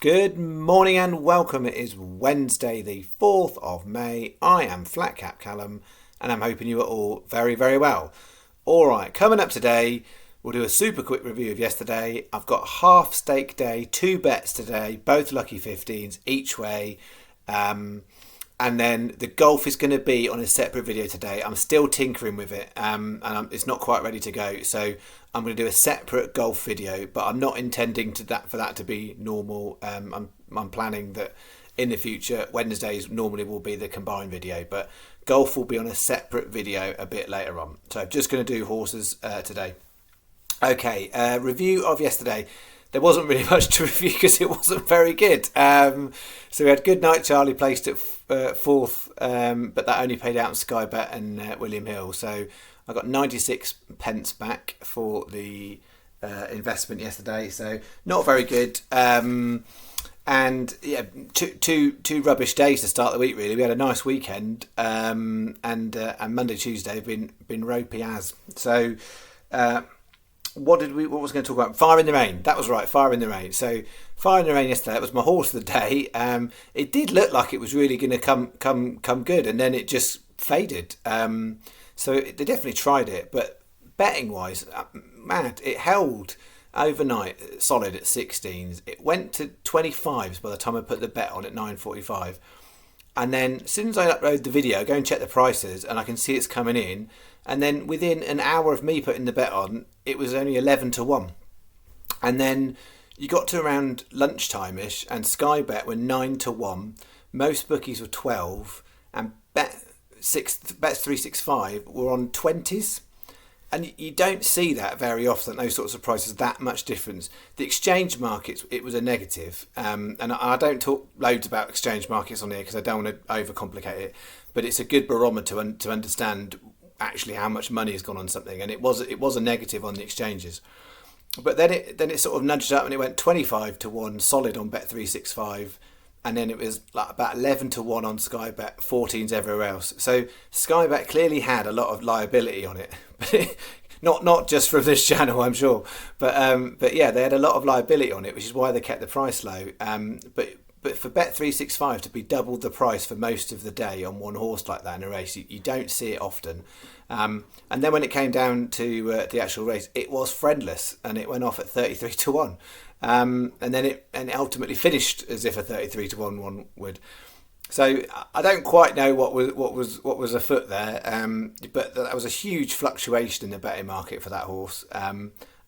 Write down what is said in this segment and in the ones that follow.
Good morning and welcome. It is Wednesday, the 4th of May. I am Flat Cap Callum and I'm hoping you are all very, very well. Alright, coming up today, we'll do a super quick review of yesterday. I've got half stake day, 2 bets today, both lucky 15s each way. And then the golf is going to be on a separate video today. I'm still tinkering with it it's not quite ready to go. So I'm going to do a separate golf video, but I'm not intending for that to be normal. I'm planning that in the future, Wednesdays normally will be the combined video, but golf will be on a separate video a bit later on. So I'm just going to do horses today. Okay, review of yesterday. There wasn't really much to review because it wasn't very good. So we had Good Night Charlie placed at fourth, but that only paid out in Sky Bet and William Hill. So I got 96 pence back for the investment yesterday. So not very good. And yeah, two rubbish days to start the week. Really, we had a nice weekend, and Monday, Tuesday have been ropey as so. What was I going to talk about? Fire in the Rain. That was right, Fire in the Rain. So Fire in the Rain yesterday, that was my horse of the day. It did look like it was really going to come good, and then it just faded. So they definitely tried it, but betting wise, mad. It held overnight solid at 16s. It went to 25s by the time I put the bet on at 9:45. And then as soon as I upload the video, I go and check the prices and I can see it's coming in. And then within an hour of me putting the bet on, it was only 11-1. And then you got to around lunchtime-ish and Sky Bet were 9-1. Most bookies were 12 and Bet365 were on 20s. And you don't see that very often, those sorts of prices, that much difference. The exchange markets, it was a negative. And I don't talk loads about exchange markets on here because I don't want to overcomplicate it. But it's a good barometer to understand actually how much money has gone on something. And it was a negative on the exchanges. But then it sort of nudged up and it went 25-1 solid on Bet365. And then it was like about 11-1 on Sky Bet, 14s everywhere else. So Sky Bet clearly had a lot of liability on it, not just from this channel, I'm sure. But yeah, they had a lot of liability on it, which is why they kept the price low. But for Bet365 to be double the price for most of the day on one horse like that in a race, you don't see it often. And then when it came down to the actual race, it was friendless and it went off at 33-1. And then it ultimately finished as if a 33-1 one would. So I don't quite know what was afoot there, but that was a huge fluctuation in the betting market for that horse.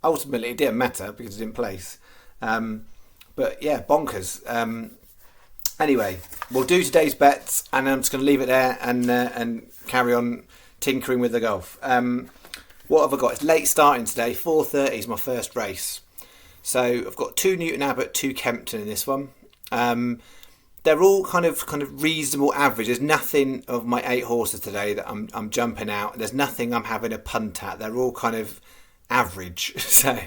Ultimately, it didn't matter because it didn't place. But yeah, bonkers. Anyway, we'll do today's bets, and I'm just going to leave it there and carry on tinkering with the golf. What have I got? It's late starting today. 4:30 is my first race. So I've got 2 Newton Abbot, 2 Kempton in this one. They're all kind of reasonable average. There's nothing of my 8 horses today that I'm jumping out. There's nothing I'm having a punt at. They're all kind of average. So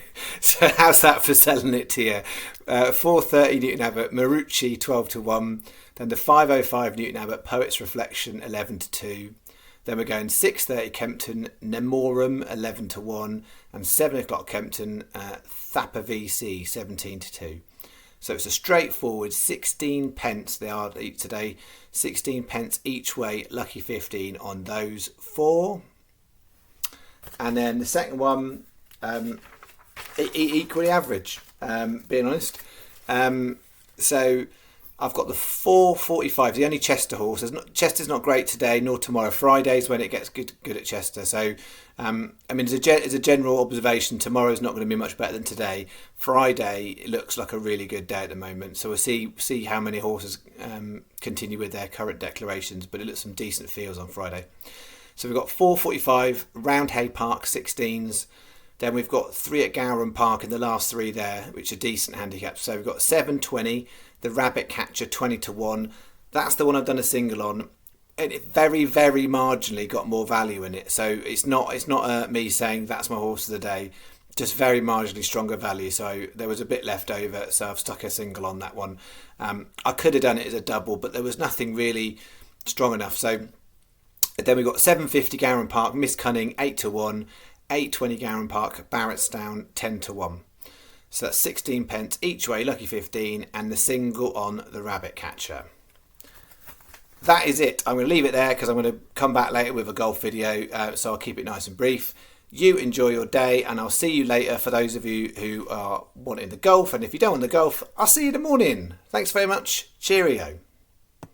how's that for selling it to you? 4:30 Newton Abbot, Marucci 12-1. Then the 5:05 Newton Abbot, Poet's Reflection 11-2. Then we're going 6:30 Kempton, Nemorum 11-1, and 7 o'clock Kempton, Thapper VC 17-2. So it's a straightforward 16 pence they are today, 16 pence each way, lucky 15 on those 4. And then the second one, equally average, being honest. So I've got the 4:45, the only Chester horse. Chester's not great today, nor tomorrow. Friday's when it gets good at Chester. So, I mean, as a general observation, tomorrow's not going to be much better than today. Friday it looks like a really good day at the moment. So we'll see how many horses continue with their current declarations. But it looks some decent fields on Friday. So we've got 4:45, Roundhay Park 16s. Then we've got 3 at Gowran Park in the last 3 there, which are decent handicaps. So we've got 7:20, the Rabbit Catcher 20-1. That's the one I've done a single on. And it very, very marginally got more value in it. So it's not me saying that's my horse of the day. Just very marginally stronger value. So there was a bit left over. So I've stuck a single on that one. I could have done it as a double, but there was nothing really strong enough. So then we've got 7:50 Gowran Park, Miss Cunning 8-1. 8:20 Gowran Park, Barrettstown 10-1. So that's 16 pence each way, lucky 15, and the single on the rabbit catcher. That is it. I'm going to leave it there because I'm going to come back later with a golf video, so I'll keep it nice and brief. You enjoy your day, and I'll see you later for those of you who are wanting the golf. And if you don't want the golf, I'll see you in the morning. Thanks very much. Cheerio.